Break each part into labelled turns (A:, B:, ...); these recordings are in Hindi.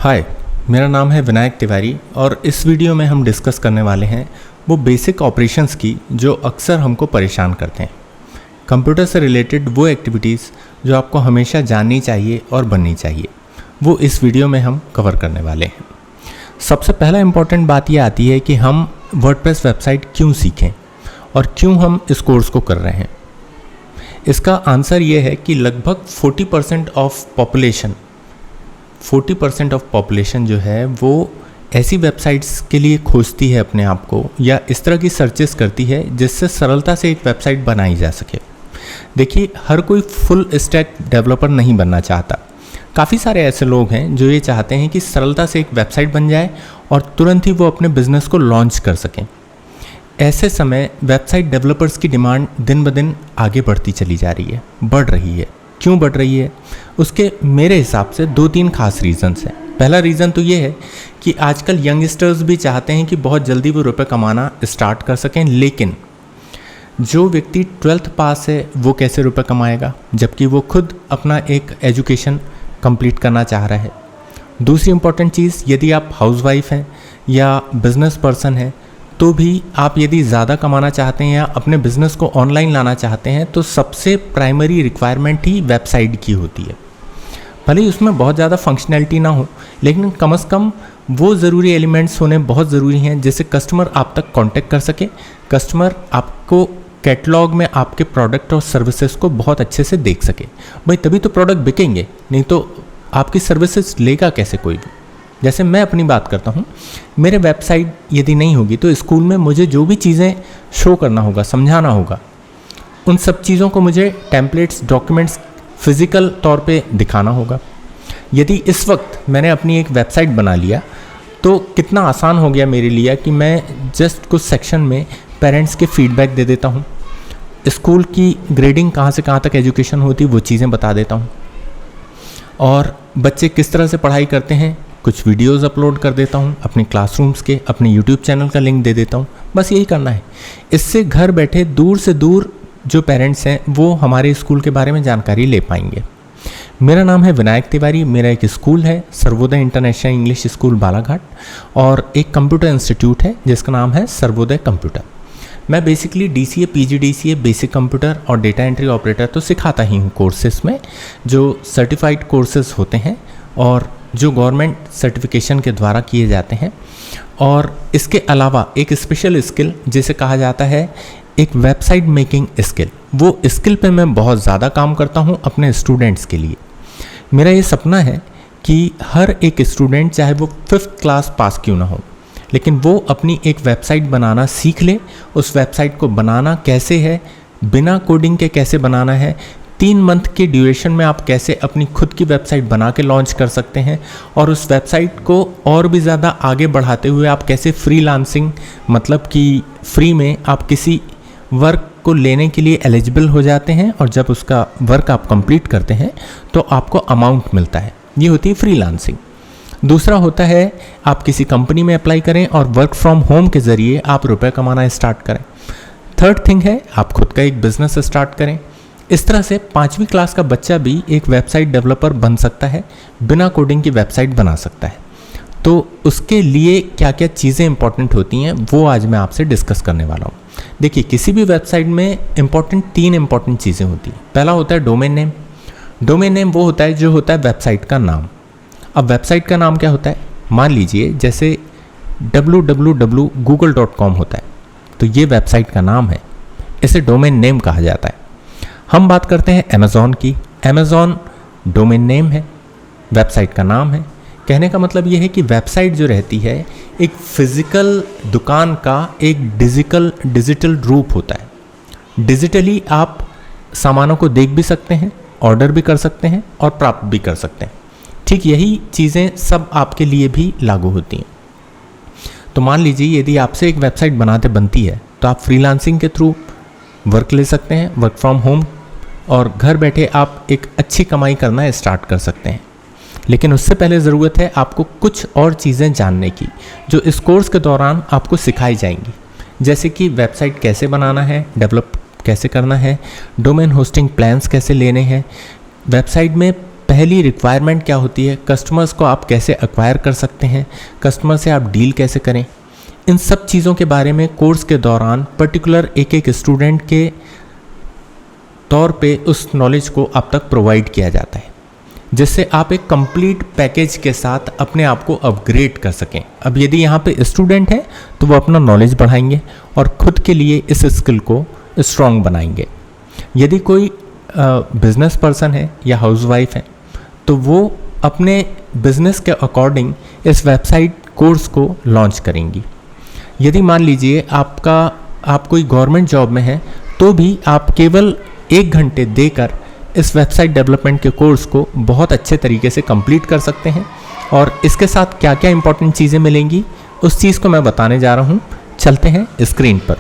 A: हाय, मेरा नाम है विनायक तिवारी और इस वीडियो में हम डिस्कस करने वाले हैं वो बेसिक ऑपरेशंस की जो अक्सर हमको परेशान करते हैं। कंप्यूटर से रिलेटेड वो एक्टिविटीज़ जो आपको हमेशा जाननी चाहिए और बननी चाहिए, वो इस वीडियो में हम कवर करने वाले हैं। सबसे पहला इम्पॉर्टेंट बात ये आती है कि हम वर्डप्रेस वेबसाइट क्यों सीखें और क्यों हम इस कोर्स को कर रहे हैं। इसका आंसर ये है कि लगभग 40% ऑफ पॉपुलेशन जो है वो ऐसी वेबसाइट्स के लिए खोजती है अपने आप को, या इस तरह की सर्चेस करती है जिससे सरलता से एक वेबसाइट बनाई जा सके। देखिए, हर कोई फुल स्टैक डेवलपर नहीं बनना चाहता। काफ़ी सारे ऐसे लोग हैं जो ये चाहते हैं कि सरलता से एक वेबसाइट बन जाए और तुरंत ही वो अपने बिजनेस को लॉन्च कर सकें। ऐसे समय वेबसाइट डेवलपर्स की डिमांड दिन ब दिन आगे बढ़ती चली जा रही है, बढ़ रही है। क्यों बढ़ रही है? उसके मेरे हिसाब से 2-3 खास रीजंस हैं। पहला रीज़न तो ये है कि आजकल यंगस्टर्स भी चाहते हैं कि बहुत जल्दी वो रुपए कमाना स्टार्ट कर सकें, लेकिन जो व्यक्ति 12th पास है वो कैसे रुपए कमाएगा जबकि वो खुद अपना एक एजुकेशन कंप्लीट करना चाह रहा है। दूसरी इंपॉर्टेंट चीज़, यदि आप हाउसवाइफ हैं या बिजनेस पर्सन हैं तो भी आप यदि ज़्यादा कमाना चाहते हैं या अपने बिज़नेस को ऑनलाइन लाना चाहते हैं तो सबसे प्राइमरी रिक्वायरमेंट ही वेबसाइट की होती है। भले ही उसमें बहुत ज़्यादा फंक्शनैलिटी ना हो, लेकिन कम से कम वो ज़रूरी एलिमेंट्स होने बहुत ज़रूरी हैं जिससे कस्टमर आप तक कांटेक्ट कर सके, कस्टमर आपको कैटलॉग में आपके प्रोडक्ट और सर्विसेज को बहुत अच्छे से देख सके। भाई तभी तो प्रोडक्ट बिकेंगे, नहीं तो आपकी सर्विसेज लेगा कैसे कोई भी। जैसे मैं अपनी बात करता हूँ, मेरे वेबसाइट यदि नहीं होगी तो स्कूल में मुझे जो भी चीज़ें शो करना होगा, समझाना होगा, उन सब चीज़ों को मुझे टेम्पलेट्स, डॉक्यूमेंट्स फिज़िकल तौर पे दिखाना होगा। यदि इस वक्त मैंने अपनी एक वेबसाइट बना लिया तो कितना आसान हो गया मेरे लिए कि मैं जस्ट कुछ सेक्शन में पेरेंट्स के फीडबैक दे देता हूँ, स्कूल की ग्रेडिंग कहाँ से कहाँ तक एजुकेशन होती वो चीज़ें बता देता हूँ, और बच्चे किस तरह से पढ़ाई करते हैं कुछ वीडियोस अपलोड कर देता हूँ अपने क्लासरूम्स के, अपने यूट्यूब चैनल का लिंक दे देता हूँ। बस यही करना है। इससे घर बैठे दूर से दूर जो पेरेंट्स हैं वो हमारे स्कूल के बारे में जानकारी ले पाएंगे। मेरा नाम है विनायक तिवारी, मेरा एक स्कूल है Sarvodaya international English school Balaghat, और एक कंप्यूटर इंस्टीट्यूट है जिसका नाम है सर्वोदय कंप्यूटर। मैं basically DCA, PGDCA, basic computer और डेटा एंट्री ऑपरेटर तो सिखाता ही हूँ कोर्सेज में, जो सर्टिफाइड कोर्सेज होते हैं और जो गवर्नमेंट सर्टिफिकेशन के द्वारा किए जाते हैं। और इसके अलावा एक स्पेशल स्किल जिसे कहा जाता है एक वेबसाइट मेकिंग स्किल, वो स्किल पे मैं बहुत ज़्यादा काम करता हूँ अपने स्टूडेंट्स के लिए। मेरा ये सपना है कि हर एक स्टूडेंट, चाहे वो 5th क्लास पास क्यों ना हो, लेकिन वो अपनी एक वेबसाइट बनाना सीख ले। उस वेबसाइट को बनाना कैसे है, बिना कोडिंग के कैसे बनाना है, 3 मंथ के ड्यूरेशन में आप कैसे अपनी खुद की वेबसाइट बना के लॉन्च कर सकते हैं, और उस वेबसाइट को और भी ज़्यादा आगे बढ़ाते हुए आप कैसे फ्रीलांसिंग, मतलब कि फ्री में आप किसी वर्क को लेने के लिए एलिजिबल हो जाते हैं, और जब उसका वर्क आप कंप्लीट करते हैं तो आपको अमाउंट मिलता है। ये होती है फ्रीलांसिंग। दूसरा होता है आप किसी कंपनी में अप्लाई करें और वर्क फ्रॉम होम के ज़रिए आप रुपए कमाना स्टार्ट करें। थर्ड थिंग है आप खुद का एक बिज़नेस स्टार्ट करें। इस तरह से 5वीं क्लास का बच्चा भी एक वेबसाइट डेवलपर बन सकता है, बिना कोडिंग की वेबसाइट बना सकता है। तो उसके लिए क्या क्या चीज़ें इंपॉर्टेंट होती हैं वो आज मैं आपसे डिस्कस करने वाला हूँ। देखिए, किसी भी वेबसाइट में 3 इंपॉर्टेंट चीज़ें होती हैं। पहला होता है डोमेन नेम। डोमेन नेम वो होता है जो होता है वेबसाइट का नाम। अब वेबसाइट का नाम क्या होता है? मान लीजिए जैसे www.google.com होता है, तो ये वेबसाइट का नाम है, इसे डोमेन नेम कहा जाता है। हम बात करते हैं अमेज़ॉन की। अमेज़ॉन डोमेन नेम है, वेबसाइट का नाम है। कहने का मतलब ये है कि वेबसाइट जो रहती है एक फिज़िकल दुकान का एक डिजिटल रूप होता है। डिजिटली आप सामानों को देख भी सकते हैं, ऑर्डर भी कर सकते हैं और प्राप्त भी कर सकते हैं। ठीक यही चीज़ें सब आपके लिए भी लागू होती हैं। तो मान लीजिए यदि आपसे एक वेबसाइट बनती है तो आप फ्रीलांसिंग के थ्रू वर्क ले सकते हैं, वर्क फ्रॉम होम, और घर बैठे आप एक अच्छी कमाई करना स्टार्ट कर सकते हैं। लेकिन उससे पहले ज़रूरत है आपको कुछ और चीज़ें जानने की जो इस कोर्स के दौरान आपको सिखाई जाएंगी, जैसे कि वेबसाइट कैसे बनाना है, डेवलप कैसे करना है, डोमेन होस्टिंग प्लान्स कैसे लेने हैं, वेबसाइट में पहली रिक्वायरमेंट क्या होती है, कस्टमर्स को आप कैसे एक्वायर कर सकते हैं, कस्टमर से आप डील कैसे करें, इन सब चीज़ों के बारे में कोर्स के दौरान पर्टिकुलर एक एक स्टूडेंट के तौर पे उस नॉलेज को आप तक प्रोवाइड किया जाता है, जिससे आप एक कंप्लीट पैकेज के साथ अपने आप को अपग्रेड कर सकें। अब यदि यहाँ पे स्टूडेंट हैं तो वो अपना नॉलेज बढ़ाएंगे और खुद के लिए इस स्किल को स्ट्रॉन्ग बनाएंगे। यदि कोई बिजनेस पर्सन है या हाउसवाइफ है तो वो अपने बिजनेस के अकॉर्डिंग इस वेबसाइट कोर्स को लॉन्च करेंगी। यदि मान लीजिए आप कोई गवर्नमेंट जॉब में हैं तो भी आप केवल 1 घंटे देकर इस वेबसाइट डेवलपमेंट के कोर्स को बहुत अच्छे तरीके से कंप्लीट कर सकते हैं। और इसके साथ क्या क्या इंपॉर्टेंट चीज़ें मिलेंगी उस चीज़ को मैं बताने जा रहा हूँ। चलते हैं स्क्रीन पर।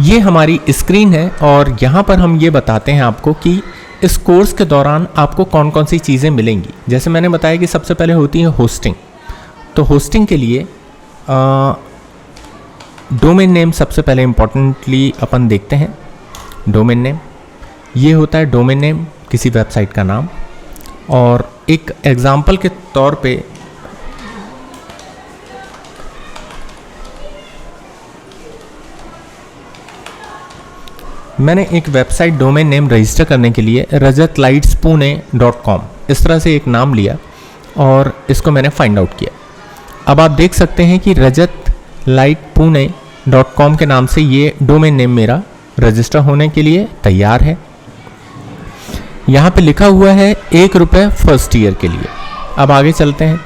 A: ये हमारी स्क्रीन है और यहाँ पर हम ये बताते हैं आपको कि इस कोर्स के दौरान आपको कौन कौन सी चीज़ें मिलेंगी। जैसे मैंने बताया कि सबसे पहले होती है होस्टिंग। तो होस्टिंग के लिए डोमेन नेम सबसे पहले इम्पॉर्टेंटली अपन देखते हैं। डोमेन नेम ये होता है डोमेन नेम किसी वेबसाइट का नाम। और एक एग्जाम्पल के तौर पे मैंने एक वेबसाइट डोमेन नेम रजिस्टर करने के लिए rajatlightspune.com इस तरह से एक नाम लिया और इसको मैंने फाइंड आउट किया। अब आप देख सकते हैं कि rajatlightspune.com के नाम से ये डोमेन नेम मेरा रजिस्टर होने के लिए तैयार है। यहाँ पे लिखा हुआ है ₹1 फर्स्ट ईयर के लिए। अब आगे चलते हैं।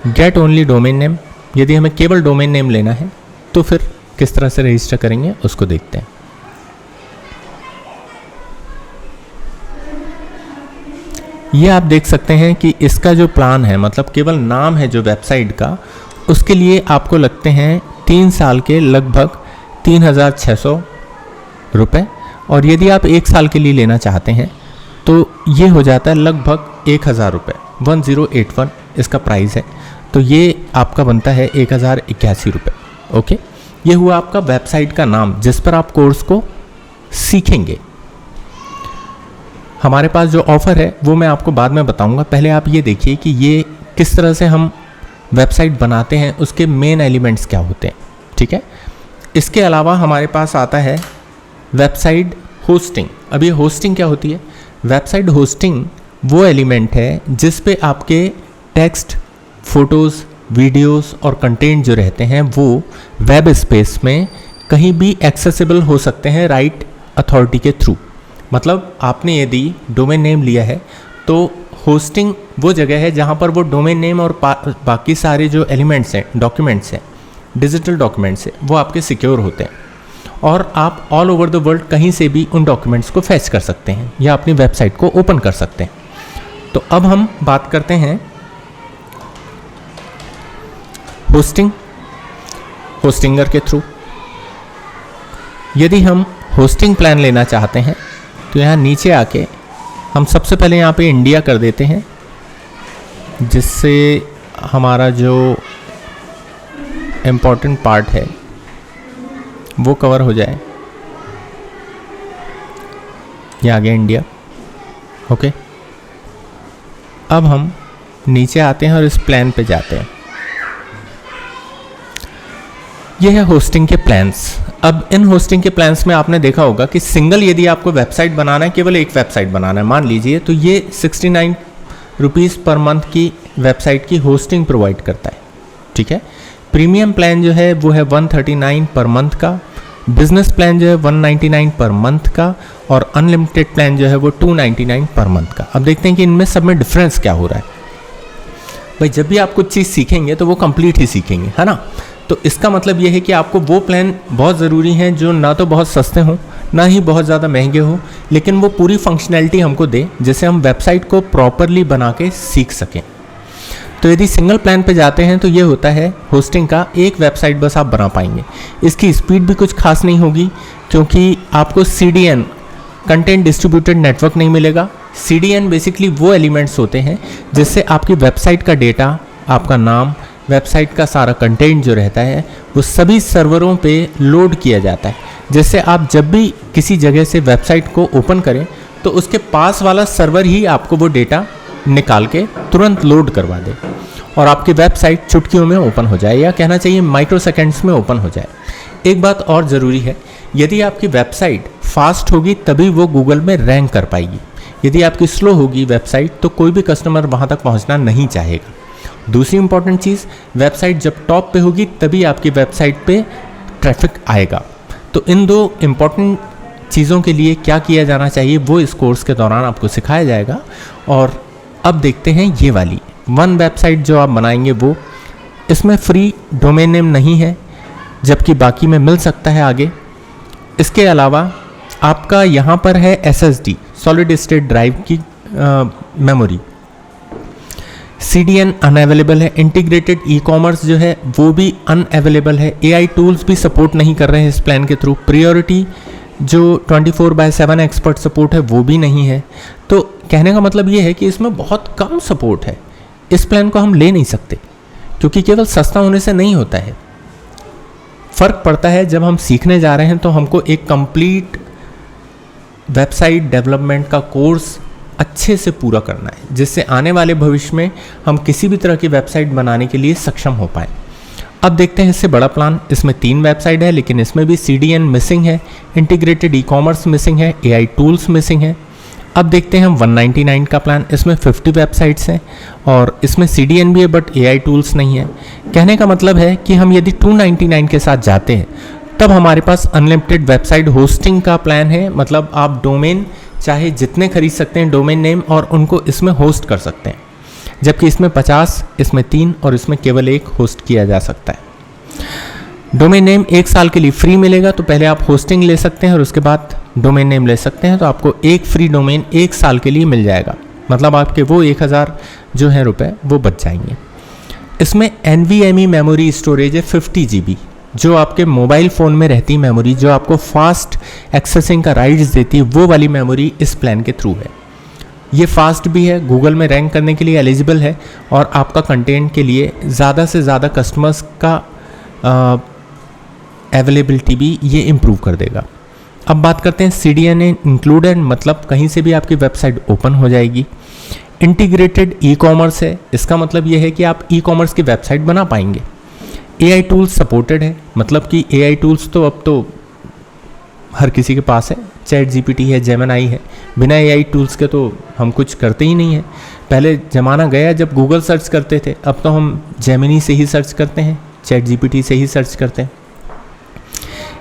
A: गेट ओनली डोमेन नेम, यदि हमें केवल डोमेन नेम लेना है तो फिर किस तरह से रजिस्टर करेंगे उसको देखते हैं। ये आप देख सकते हैं कि इसका जो प्लान है, मतलब केवल नाम है जो वेबसाइट का, उसके लिए आपको लगते हैं 3 साल के लगभग 3600 रुपये। और यदि आप 1 साल के लिए लेना चाहते हैं तो ये हो जाता है लगभग 1000 रुपये, 1081 इसका प्राइस है। तो ये आपका बनता है 1081 रुपये। ओके, ये हुआ आपका वेबसाइट का नाम जिस पर आप कोर्स को सीखेंगे। हमारे पास जो ऑफ़र है वो मैं आपको बाद में बताऊंगा। पहले आप ये देखिए कि ये किस तरह से हम वेबसाइट बनाते हैं, उसके मेन एलिमेंट्स क्या होते हैं। ठीक है, इसके अलावा हमारे पास आता है वेबसाइट होस्टिंग। अब ये होस्टिंग क्या होती है? वेबसाइट होस्टिंग वो एलिमेंट है जिस पे आपके टेक्स्ट, फोटोज़, वीडियोस और कंटेंट जो रहते हैं वो वेब स्पेस में कहीं भी एक्सेसिबल हो सकते हैं राइट अथॉरिटी के थ्रू। मतलब आपने यदि डोमेन नेम लिया है तो होस्टिंग वो जगह है जहाँ पर वो डोमेन नेम और बाकी सारे जो एलिमेंट्स हैं, डॉक्यूमेंट्स हैं, डिजिटल डॉक्यूमेंट्स हैं, वो आपके सिक्योर होते हैं और आप ऑल ओवर द वर्ल्ड कहीं से भी उन डॉक्यूमेंट्स को फैच कर सकते हैं या अपनी वेबसाइट को ओपन कर सकते हैं। तो अब हम बात करते हैं होस्टिंगर के थ्रू। यदि हम होस्टिंग प्लान लेना चाहते हैं तो यहाँ नीचे आके हम सबसे पहले यहाँ पे इंडिया कर देते हैं, जिससे हमारा जो इम्पोर्टेंट पार्ट है वो कवर हो जाए। ये आ गया इंडिया। ओके, अब हम नीचे आते हैं और इस प्लान पे जाते हैं। ये है होस्टिंग के प्लान्स। अब इन होस्टिंग के प्लान्स में आपने देखा होगा कि सिंगल यदि आपको वेबसाइट बनाना है, केवल एक वेबसाइट बनाना है मान लीजिए, तो ये 69 रुपीज़ पर मंथ की वेबसाइट की होस्टिंग प्रोवाइड करता है। ठीक है, प्रीमियम प्लान जो है वो है 139 पर मंथ का, बिजनेस प्लान जो है 199 पर मंथ का और अनलिमिटेड प्लान जो है वो 299 पर मंथ का। अब देखते हैं कि इनमें सब में डिफरेंस क्या हो रहा है। भाई जब भी आप कुछ चीज़ सीखेंगे तो वो कंप्लीट ही सीखेंगे, है ना। तो इसका मतलब ये है कि आपको वो प्लान बहुत ज़रूरी हैं जो ना तो बहुत सस्ते हों ना ही बहुत ज़्यादा महंगे हो, लेकिन वो पूरी फंक्शनैलिटी हमको दे जिससे हम वेबसाइट को प्रॉपरली बना के सीख सकें। तो यदि सिंगल प्लान पे जाते हैं तो ये होता है होस्टिंग का, एक वेबसाइट बस आप बना पाएंगे। इसकी स्पीड भी कुछ खास नहीं होगी क्योंकि आपको CDN कंटेंट डिस्ट्रीब्यूटेड नेटवर्क नहीं मिलेगा। CDN बेसिकली वो एलिमेंट्स होते हैं जिससे आपकी वेबसाइट का डेटा, आपका नाम, वेबसाइट का सारा कंटेंट जो रहता है वो सभी सर्वरों पे लोड किया जाता है, जिससे आप जब भी किसी जगह से वेबसाइट को ओपन करें तो उसके पास वाला सर्वर ही आपको वो डेटा निकाल के तुरंत लोड करवा दे और आपकी वेबसाइट चुटकियों में ओपन हो जाए, या कहना चाहिए माइक्रो सेकेंड्स में ओपन हो जाए। एक बात और ज़रूरी है, यदि आपकी वेबसाइट फास्ट होगी तभी वो गूगल में रैंक कर पाएगी। यदि आपकी स्लो होगी वेबसाइट तो कोई भी कस्टमर वहाँ तक पहुँचना नहीं चाहेगा। दूसरी इंपॉर्टेंट चीज़, वेबसाइट जब टॉप पे होगी तभी आपकी वेबसाइट पे ट्रैफिक आएगा। तो इन दो इम्पॉर्टेंट चीज़ों के लिए क्या किया जाना चाहिए वो इस कोर्स के दौरान आपको सिखाया जाएगा। और अब देखते हैं ये वाली वन वेबसाइट जो आप बनाएंगे वो, इसमें फ्री डोमेन नेम नहीं है जबकि बाकी में मिल सकता है आगे। इसके अलावा आपका यहाँ पर है SSD सॉलिड स्टेट ड्राइव की मेमोरी, CDN अनअवेलेबल है, इंटीग्रेटेड ई-कॉमर्स जो है वो भी अनअवेलेबल है, AI टूल्स भी सपोर्ट नहीं कर रहे हैं इस प्लान के थ्रू, प्रायोरिटी जो 24/7 एक्सपर्ट सपोर्ट है वो भी नहीं है। तो कहने का मतलब ये है कि इसमें बहुत कम सपोर्ट है। इस प्लान को हम ले नहीं सकते क्योंकि केवल सस्ता होने से नहीं होता है। फ़र्क पड़ता है जब हम सीखने जा रहे हैं तो हमको एक कंप्लीट वेबसाइट डेवलपमेंट का कोर्स अच्छे से पूरा करना है, जिससे आने वाले भविष्य में हम किसी भी तरह की वेबसाइट बनाने के लिए सक्षम हो पाएँ। अब देखते हैं इससे बड़ा प्लान। इसमें 3 वेबसाइट है लेकिन इसमें भी CDN मिसिंग है, इंटीग्रेटेड ई-कॉमर्स मिसिंग है, AI टूल्स मिसिंग है। अब देखते हैं हम 199 का प्लान। इसमें 50 वेबसाइट्स हैं और इसमें CDN भी है बट AI टूल्स नहीं है। कहने का मतलब है कि हम यदि 299 के साथ जाते हैं तब हमारे पास अनलिमिटेड वेबसाइट होस्टिंग का प्लान है, मतलब आप डोमेन चाहे जितने खरीद सकते हैं डोमेन नेम और उनको इसमें होस्ट कर सकते हैं, जबकि इसमें 50, इसमें 3 और इसमें केवल 1 होस्ट किया जा सकता है। डोमेन नेम 1 साल के लिए फ्री मिलेगा, तो पहले आप होस्टिंग ले सकते हैं और उसके बाद डोमेन नेम ले सकते हैं, तो आपको एक फ्री डोमेन 1 साल के लिए मिल जाएगा। मतलब आपके वो 1000 जो है रुपए वो बच जाएंगे। इसमें NVMe मेमोरी स्टोरेज है 50 GB, जो आपके मोबाइल फ़ोन में रहती मेमोरी, जो आपको फास्ट एक्सेसिंग का राइट्स देती है, वो वाली मेमोरी इस प्लान के थ्रू है। ये फास्ट भी है, गूगल में रैंक करने के लिए एलिजिबल है और आपका कंटेंट के लिए ज़्यादा से ज़्यादा कस्टमर्स का अवेलेबिलिटी भी ये इम्प्रूव कर देगा। अब बात करते हैं CDN इंक्लूडेड, मतलब कहीं से भी आपकी वेबसाइट ओपन हो जाएगी। इंटीग्रेटेड ई-कॉमर्स है, इसका मतलब ये है कि आप ई-कॉमर्स की वेबसाइट बना पाएंगे। AI टूल्स सपोर्टेड है, मतलब कि AI टूल्स तो अब तो हर किसी के पास है, ChatGPT है, Gemini है। बिना AI टूल्स के तो हम कुछ करते ही नहीं हैं। पहले ज़माना गया जब गूगल सर्च करते थे, अब तो हम Gemini से ही सर्च करते हैं, ChatGPT से ही सर्च करते हैं।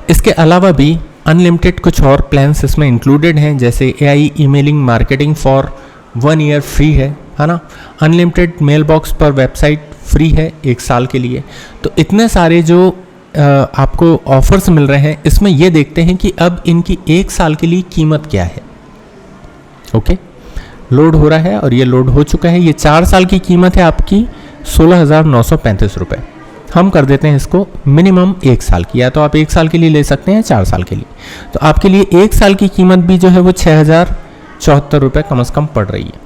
A: इसके अलावा भी अनलिमिटेड कुछ और प्लान्स इसमें इंक्लूडेड हैं, जैसे AI emailing marketing for 1 year free है ना। अनलिमिटेड मेल बॉक्स पर वेबसाइट फ्री है 1 साल के लिए। तो इतने सारे जो आपको ऑफर्स मिल रहे हैं, इसमें ये देखते हैं कि अब इनकी 1 साल के लिए कीमत क्या है। ओके, लोड हो रहा है और ये लोड हो चुका है। ये 4 साल की कीमत है आपकी 16,935 रुपये। हम कर देते हैं इसको मिनिमम 1 साल की, या तो आप 1 साल के लिए ले सकते हैं 4 साल के लिए। तो आपके लिए 1 साल की कीमत भी जो है वो 6,074 रुपये कम से कम पड़ रही है,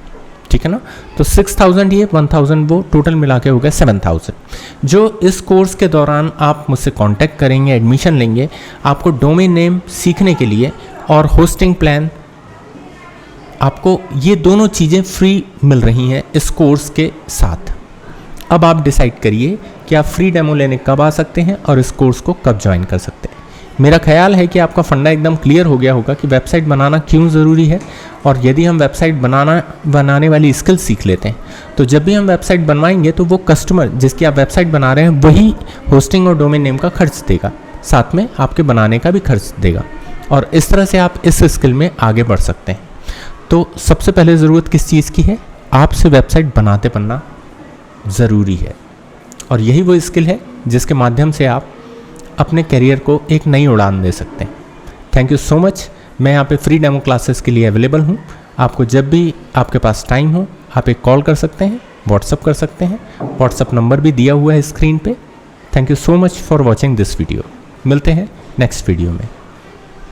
A: ठीक है ना। तो 6000 ये 1000 वो टोटल मिला के हो गया 7000। जो इस कोर्स के दौरान आप मुझसे कांटेक्ट करेंगे, एडमिशन लेंगे, आपको डोमेन नेम सीखने के लिए और होस्टिंग प्लान, आपको ये दोनों चीज़ें फ्री मिल रही हैं इस कोर्स के साथ। अब आप डिसाइड करिए कि आप फ्री डेमो लेने कब आ सकते हैं और इस कोर्स को कब ज्वाइन कर सकते हैं। मेरा ख्याल है कि आपका फंडा एकदम क्लियर हो गया होगा कि वेबसाइट बनाना क्यों ज़रूरी है, और यदि हम वेबसाइट बनाने वाली स्किल सीख लेते हैं तो जब भी हम वेबसाइट बनवाएंगे तो वो कस्टमर जिसकी आप वेबसाइट बना रहे हैं वही होस्टिंग और डोमेन नेम का खर्च देगा, साथ में आपके बनाने का भी खर्च देगा, और इस तरह से आप इस स्किल में आगे बढ़ सकते हैं। तो सबसे पहले ज़रूरत किस चीज़ की है? आपसे वेबसाइट बनाते बनना ज़रूरी है, और यही वो स्किल है जिसके माध्यम से आप अपने करियर को एक नई उड़ान दे सकते हैं। Thank you so much. मैं यहाँ पे फ्री डेमो क्लासेस के लिए अवेलेबल हूँ। आपको जब भी आपके पास टाइम हो आप एक कॉल कर सकते हैं, व्हाट्सअप कर सकते हैं। व्हाट्सअप नंबर भी दिया हुआ है स्क्रीन पे। Thank you so much for watching this video. मिलते हैं नेक्स्ट वीडियो में।